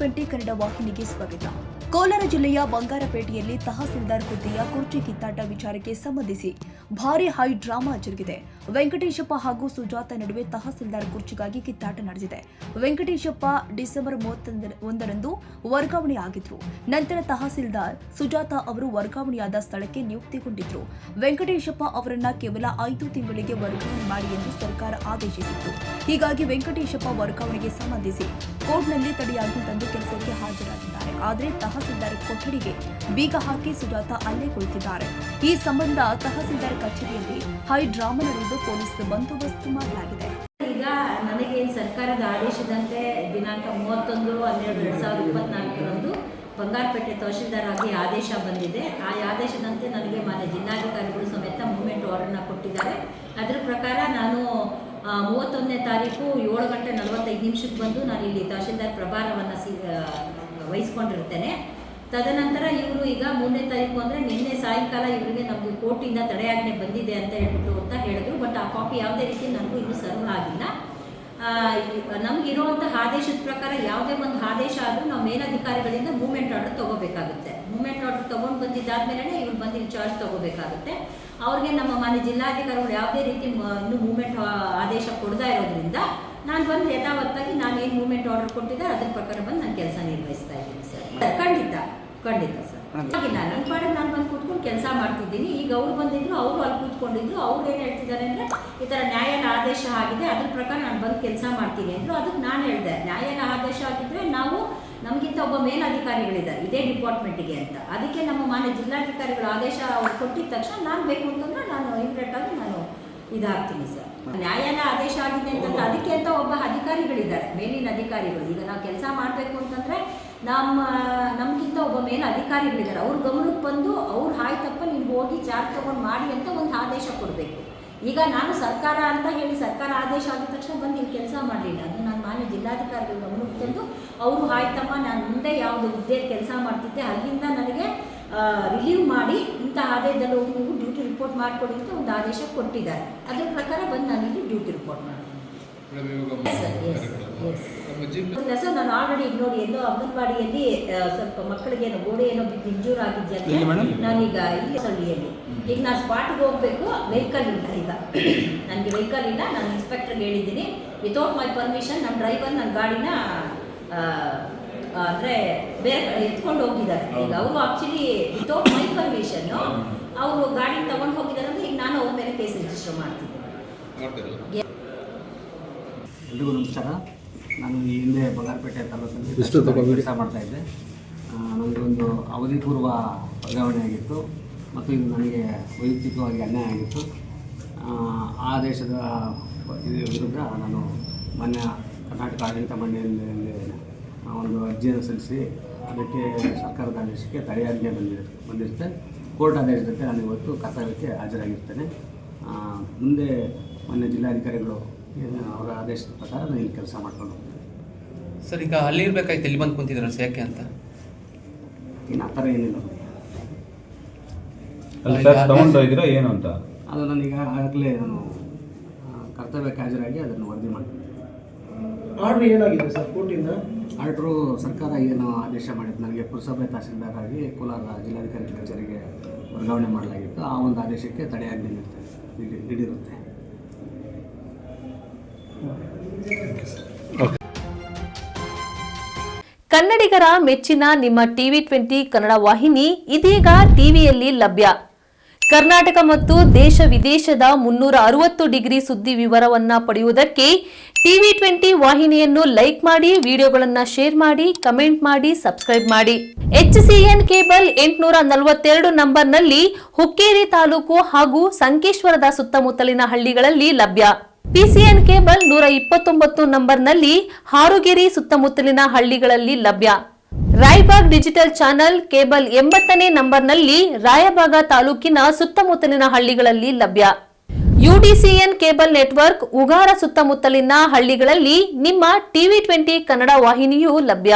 TV20 Kannada ವಾಹಿನಿಗೆ ಸ್ವಾಗತ. ಕೋಲಾರ ಜಿಲ್ಲೆಯ ಬಂಗಾರಪೇಟೆಯಲ್ಲಿ ತಹಸೀಲ್ದಾರ್ ಹುದ್ದೆಯ ಕುರ್ಚಿ ಕಿತ್ತಾಟ ವಿಚಾರಕ್ಕೆ ಸಂಬಂಧಿಸಿ ಭಾರೀ ಹೈ ಡ್ರಾಮಾ ಜರುಗಿದೆ. ವೆಂಕಟೇಶಪ್ಪ ಹಾಗೂ ಸುಜಾತ ನಡುವೆ ತಹಸೀಲ್ದಾರ್ ಕುರ್ಚಿಗಾಗಿ ಕಿತ್ತಾಟ ನಡೆದಿದೆ. ವೆಂಕಟೇಶಪ್ಪ ಡಿಸೆಂಬರ್ 31ರಂದು ವರ್ಗಾವಣೆಯಾಗಿದ್ರು. ನಂತರ ತಹಸೀಲ್ದಾರ್ ಸುಜಾತ ಅವರು ವರ್ಗಾವಣೆಯಾದ ಸ್ಥಳಕ್ಕೆ ನಿಯುಕ್ತಿಗೊಂಡಿದ್ರು. ವೆಂಕಟೇಶಪ್ಪ ಅವರನ್ನ ಕೇವಲ 5 ತಿಂಗಳಿಗೆ ವರ್ಗಾವಣೆ ಮಾಡಿ ಎಂದು ಸರ್ಕಾರ ಆದೇಶಿಸಿತ್ತು. ಹೀಗಾಗಿ ವೆಂಕಟೇಶಪ್ಪ ವರ್ಗಾವಣೆಗೆ ಸಂಬಂಧಿಸಿ ಕೋರ್ಟ್ನಲ್ಲಿ ತಡೆಯಾಜ್ಞೆ ತಂದು ಕೆಲಸಕ್ಕೆ ಹಾಜರಾಗಿದ್ದಾರೆ. ಆದರೆ ತಹಸೀಲ್ದಾರ್ ಕೊಠಡಿಗೆ ಬೀಗ ಹಾಕಿ ಸುಜಾತ ಅಲ್ಲೇ ಕುಳಿತಿದ್ದಾರೆ. ಈ ಸಂಬಂಧ ತಹಸೀಲ್ದಾರ್ ಕಚೇರಿಯಲ್ಲಿ ಹೈ ಡ್ರಾಮಾ ನಡೆದು ಪೊಲೀಸ್ ಬಂದೋಬಸ್ತ್ ಮಾಡಲಾಗಿದೆ. ಈಗ ನನಗೆ ಸರ್ಕಾರದ ಆದೇಶದಂತೆ ದಿನಾಂಕ 31/12/2024 ಬಂಗಾರಪೇಟೆ ತಹಶೀಲ್ದಾರ್ ಆಗಿ ಆದೇಶ ಬಂದಿದೆ. ಆ ಆದೇಶದಂತೆ ನನಗೆ ಮಾನ್ಯ ಜಿಲ್ಲಾಧಿಕಾರಿಗಳು ಸಮೇತ ಮೂವ್ಮೆಂಟ್ ಆರ್ಡರ್ನ ಕೊಟ್ಟಿದ್ದಾರೆ. ಅದರ ಪ್ರಕಾರ ನಾನು 31ನೇ ತಾರೀಕು 7:45 ಬಂದು ನಾನು ಇಲ್ಲಿ ತಹಶೀಲ್ದಾರ್ ಪ್ರಭಾರವನ್ನು ವಹಿಸ್ಕೊಂಡಿರ್ತೇನೆ. ತದನಂತರ ಇವರು ಈಗ 3ನೇ ತಾರೀಕು ಅಂದರೆ ನಿನ್ನೆ ಸಾಯಂಕಾಲ ಇವರಿಗೆ ನಮ್ಮದು ಕೋರ್ಟಿಂದ ತಡೆಯಾಜ್ಞೆ ಬಂದಿದೆ ಅಂತ ಹೇಳಿದ್ರು. ಬಟ್ ಆ ಕಾಪಿ ಯಾವುದೇ ರೀತಿ ನನಗೂ ಇನ್ನೂ ಸರ್ವ್ ಆಗಿಲ್ಲ. ನಮಗಿರುವಂತಹ ಆದೇಶದ ಪ್ರಕಾರ ಯಾವುದೇ ಒಂದು ಆದೇಶ ಆದರೂ ನಾವು ಮೇಲಧಿಕಾರಿಗಳಿಂದ ಮೂವ್ಮೆಂಟ್ ಆರ್ಡರ್ ತೊಗೋಬೇಕಾಗುತ್ತೆ. ಮೂವ್ಮೆಂಟ್ ಆರ್ಡರ್ ತೊಗೊಂಡು ಬಂದಿದ್ದಾದ್ಮೇಲೆ ಇವ್ರು ಬಂದು ಚಾರ್ಜ್ ತೊಗೋಬೇಕಾಗುತ್ತೆ. ಅವ್ರಿಗೆ ನಮ್ಮ ಮಾನ್ಯ ಜಿಲ್ಲಾಧಿಕಾರಿಗಳು ಯಾವುದೇ ರೀತಿ ಇನ್ನೂ ಮೂವ್ಮೆಂಟ್ ಆದೇಶ ಕೊಡದೇ ಇರೋದ್ರಿಂದ ನಾನು ಬಂದು ಯಥಾವತ್ತಾಗಿ ನಾನು ಏನು ಮೂವ್ಮೆಂಟ್ ಆರ್ಡರ್ ಕೊಟ್ಟಿದ್ದೆ ಅದ್ರ ಪ್ರಕಾರ ಬಂದು ನಾನು ಕೆಲಸ ನಿರ್ವಹಿಸ್ತಾ ಇದ್ದೀನಿ ಸರ್. ಖಂಡಿತ ಸರ್. ಆಗಿಲ್ಲ, ನನ್ನ ಪಾಡಿಗೆ ನಾನು ಬಂದು ಕೂತ್ಕೊಂಡು ಕೆಲಸ ಮಾಡ್ತಿದ್ದೀನಿ. ಈಗ ಅವ್ರು ಬಂದಿದ್ರು, ಅವರು ಅಲ್ಲಿ ಕೂತ್ಕೊಂಡಿದ್ರು. ಅವ್ರು ಏನು ಹೇಳ್ತಿದ್ದಾರೆ ಅಂದರೆ ಈ ಥರ ನ್ಯಾಯಾಲಯ ಆದೇಶ ಆಗಿದೆ, ಅದ್ರ ಪ್ರಕಾರ ನಾನು ಬಂದು ಕೆಲಸ ಮಾಡ್ತೀನಿ ಅಂದರು. ಅದಕ್ಕೆ ನಾನು ಹೇಳಿದೆ, ನ್ಯಾಯಾಲಯ ಆದೇಶ ಆಗಿದ್ದರೆ ನಮಗಿಂತ ಒಬ್ಬ ಮೇಲಧಿಕಾರಿಗಳಿದ್ದಾರೆ ಇದೇ ಡಿಪಾರ್ಟ್ಮೆಂಟಿಗೆ ಅಂತ. ಅದಕ್ಕೆ ನಮ್ಮ ಮಾನ್ಯ ಜಿಲ್ಲಾಧಿಕಾರಿಗಳು ಆದೇಶ ಅವ್ರು ಕೊಟ್ಟಿದ ತಕ್ಷಣ ನಾನು ಬೇಕು ಅಂತಂದರೆ ನಾನು ಇಮಿಡಿಯೇಟಾಗಿ ನಾನು ಇದಾಗ್ತೀನಿ ಸರ್. ನ್ಯಾಯಾಲಯ ಆದೇಶ ಆಗಿದೆ ಅಂತಂದ್ರೆ ಅದಕ್ಕೆ ಅಂತ ಒಬ್ಬ ಅಧಿಕಾರಿಗಳಿದ್ದಾರೆ, ಮೇಲಿನ ಅಧಿಕಾರಿಗಳು. ಈಗ ನಾವು ಕೆಲಸ ಮಾಡಬೇಕು ಅಂತಂದರೆ ನಮಗಿಂತ ಒಬ್ಬ ಮೇಲಿನ ಅಧಿಕಾರಿಗಳಿದ್ದಾರೆ. ಅವ್ರ ಗಮನಕ್ಕೆ ಬಂದು ಅವ್ರು ಆಯ್ತಪ್ಪ ನೀನು ಹೋಗಿ ಚಾರ್ಜ್ ತೊಗೊಂಡು ಮಾಡಿ ಅಂತ ಒಂದು ಆದೇಶ ಕೊಡಬೇಕು. ಈಗ ನಾನು ಸರ್ಕಾರ ಅಂತ ಹೇಳಿ ಸರ್ಕಾರ ಆದೇಶ ಆಗಿದ ತಕ್ಷಣ ಬಂದು ಇಲ್ಲಿ ಕೆಲಸ ಮಾಡಲಿಲ್ಲ. ಅದು ನಾನು ಮಾನ್ಯ ಜಿಲ್ಲಾಧಿಕಾರಿಗಳು ಗಮನಕ್ಕೆ ತಂದು ಅವರು ಆಯ್ತಮ್ಮ ನಾನು ಮುಂದೆ ಯಾವುದು ಹುದ್ದೆಯಲ್ಲಿ ಕೆಲಸ ಮಾಡ್ತಿದ್ದೆ ಅಲ್ಲಿಂದ ನನಗೆ ರಿಲೀವ್ ಮಾಡಿ ಇಂಥ ಆದೇಶದಲ್ಲಿ ಹೋಗಿ ನೀವು ಡ್ಯೂಟಿ ರಿಪೋರ್ಟ್ ಮಾಡಿಕೊಡಿ ಅಂತ ಒಂದು ಆದೇಶ ಕೊಟ್ಟಿದ್ದಾರೆ. ಅದರ ಪ್ರಕಾರ ಬಂದು ನಾನು ಇಲ್ಲಿ ಡ್ಯೂಟಿ ರಿಪೋರ್ಟ್ ಮಾಡಿ ಸರ್. ನಾನು ಆಲ್ರೆಡಿ ಈಗ ನೋಡಿ ಎಲ್ಲೋ ಅಂಗನವಾಡಿಯಲ್ಲಿ ಸ್ವಲ್ಪ ಮಕ್ಕಳಿಗೆ ಏನೋ ಗೋಡೆ ಏನೋ ಬಿದ್ದು ಇಂಜೂರ್ ಆಗಿದ್ಯಂತೆ. ನಾನೀಗ ಇಲ್ಲಿ ಹಳ್ಳಿಯಲ್ಲಿ ಈಗ ನಾನು ಸ್ಪಾಟ್ಗೆ ಹೋಗಬೇಕು, ವೆಹಿಕಲ್ ಇಲ್ಲ. ಈಗ ನನಗೆ ವೆಹಿಕಲ್ ಇಲ್ಲ. ನಾನು ಇನ್ಸ್ಪೆಕ್ಟರ್ಗೆ ಹೇಳಿದ್ದೀನಿ, ವಿತೌಟ್ ಮೈ ಪರ್ಮಿಷನ್ ನಮ್ಮ ಡ್ರೈವರ್ ನನ್ನ ಗಾಡಿನ ಅಂದರೆ ಬೇರೆ ಎತ್ಕೊಂಡು ಹೋಗಿದ್ದಾರೆ. ಈಗ ಅವರು ಆ್ಯಕ್ಚುಲಿ ವಿತೌಟ್ ಮೈ ಪರ್ಮಿಷನ್ನು ಅವರು ಗಾಡಿ ತಗೊಂಡು ಹೋಗಿದ್ದಾರೆ ಅಂದರೆ ಈಗ ನಾನು ಅವ್ರ ಮೇಲೆ ಕೇಸ್ ರಿಜಿಸ್ಟರ್ ಮಾಡ್ತಿದ್ದೀನಿ. ಎಲ್ರಿಗೂ ನಮಸ್ಕಾರ. ನಾನು ಈ ಹಿಂದೆ ಬಂಗಾರಪೇಟೆ ತಾಲೂಕಲ್ಲಿ ಕೆಲಸ ಮಾಡ್ತಾಯಿದ್ದೆ. ನನಗೊಂದು ಅವಧಿ ಪೂರ್ವ ವರ್ಗಾವಣೆ ಆಗಿತ್ತು ಮತ್ತು ಇದು ನನಗೆ ವೈಯಕ್ತಿಕವಾಗಿ ಅನ್ಯಾಯ ಆಗಿತ್ತು. ಆ ದೇಶದ ವಿರುದ್ಧ ನಾನು ಮಾನ್ಯ ಕರ್ನಾಟಕ ಆಡಳಿತ ಮಂಡಳಿಯಲ್ಲಿ ಒಂದು ಅರ್ಜಿಯನ್ನು ಸಲ್ಲಿಸಿ ಅದಕ್ಕೆ ಸರ್ಕಾರದ ಆದೇಶಕ್ಕೆ ತಡೆಯಾಜ್ಞೆ ಬಂದಿರುತ್ತೆ. ಕೋರ್ಟ್ ಆದೇಶದಂತೆ ನಾನು ಇವತ್ತು ಕರ್ತವ್ಯಕ್ಕೆ ಹಾಜರಾಗಿರ್ತೇನೆ. ಮುಂದೆ ಮಾನ್ಯ ಜಿಲ್ಲಾಧಿಕಾರಿಗಳು ಅವರ ಆದೇಶದ ಪ್ರಕಾರ ನಾನು ಇಲ್ಲಿ ಕೆಲಸ ಮಾಡ್ಕೊಂಡು ಹೋಗ್ತೇನೆ ಸರ್. ಈಗ ಅಲ್ಲಿ ಇರಬೇಕಾಯ್ತು, ಇಲ್ಲಿ ಬಂದು ಕುಂತಿದ್ರು ಯಾಕೆ ಅಂತ? ಇನ್ನು ಆ ಥರ ಏನಿಲ್ಲ. ಏನು ಅಂತ ಅದು ನನಗೆ ಆಗಲೇ ನಾನು ಕರ್ತವ್ಯಕ್ಕೆ ಹಾಜರಾಗಿ ಅದನ್ನು ವರದಿ ಮಾಡ್ತೀನಿ. ಆರ್ಡರ್ ಏನಾಗಿದೆ ಸರ್ ಕೋರ್ಟಿಂದ? ಆರ್ಡ್ರು ಸರ್ಕಾರ ಏನು ಆದೇಶ ಮಾಡಿದ್ದು ನನಗೆ ಪುರಸಭೆ ತಹಸೀಲ್ದಾರ್ ಆಗಿ ಕೋಲಾರ ಜಿಲ್ಲಾಧಿಕಾರಿ ಕಚೇರಿಗೆ ವರ್ಗಾವಣೆ ಮಾಡಲಾಗಿತ್ತು. ಆ ಒಂದು ಆದೇಶಕ್ಕೆ ತಡೆಯಾಜ್ಞೆ ನೀಡಿರುತ್ತೆ. ಕನ್ನಡಿಗರ ಮೆಚ್ಚಿನ ನಿಮ್ಮ TV20 ಕನ್ನಡ ವಾಹಿನಿ ಇದೀಗ ಟಿವಿಯಲ್ಲಿ ಲಭ್ಯ. ಕರ್ನಾಟಕ ಮತ್ತು ದೇಶ ವಿದೇಶದ 360 ಡಿಗ್ರಿ ಸುದ್ದಿ ವಿವರವನ್ನ ಪಡೆಯುವುದಕ್ಕೆ TV20 ವಾಹಿನಿಯನ್ನು ಲೈಕ್ ಮಾಡಿ, ವಿಡಿಯೋಗಳನ್ನು ಶೇರ್ ಮಾಡಿ, ಕಮೆಂಟ್ ಮಾಡಿ, ಸಬ್ಸ್ಕ್ರೈಬ್ ಮಾಡಿ. HCN ಕೇಬಲ್ 842 ನಂಬರ್ನಲ್ಲಿ ಹುಕ್ಕೇರಿ ತಾಲೂಕು ಹಾಗೂ ಸಂಕೇಶ್ವರದ ಸುತ್ತಮುತ್ತಲಿನ ಹಳ್ಳಿಗಳಲ್ಲಿ ಲಭ್ಯ. PCN ಕೇಬಲ್ 129 ನಂಬರ್ನಲ್ಲಿ ಹಾರುಗೆರೆ ಸುತ್ತಮುತ್ತಲಿನ ಹಳ್ಳಿಗಳಲ್ಲಿ ಲಭ್ಯ. ರಾಯಬಾಗ್ ಡಿಜಿಟಲ್ ಚಾನೆಲ್ ಕೇಬಲ್ 80ನೇ ನಂಬರ್ನಲ್ಲಿ ರಾಯಬಾಗ ತಾಲೂಕಿನ ಸುತ್ತಮುತ್ತಲಿನ ಹಳ್ಳಿಗಳಲ್ಲಿ ಲಭ್ಯ. UDCN ಕೇಬಲ್ ನೆಟ್ವರ್ಕ್ ಉಗಾರ ಸುತ್ತಮುತ್ತಲಿನ ಹಳ್ಳಿಗಳಲ್ಲಿ ನಿಮ್ಮ TV20 ಕನ್ನಡ ವಾಹಿನಿಯೂ ಲಭ್ಯ.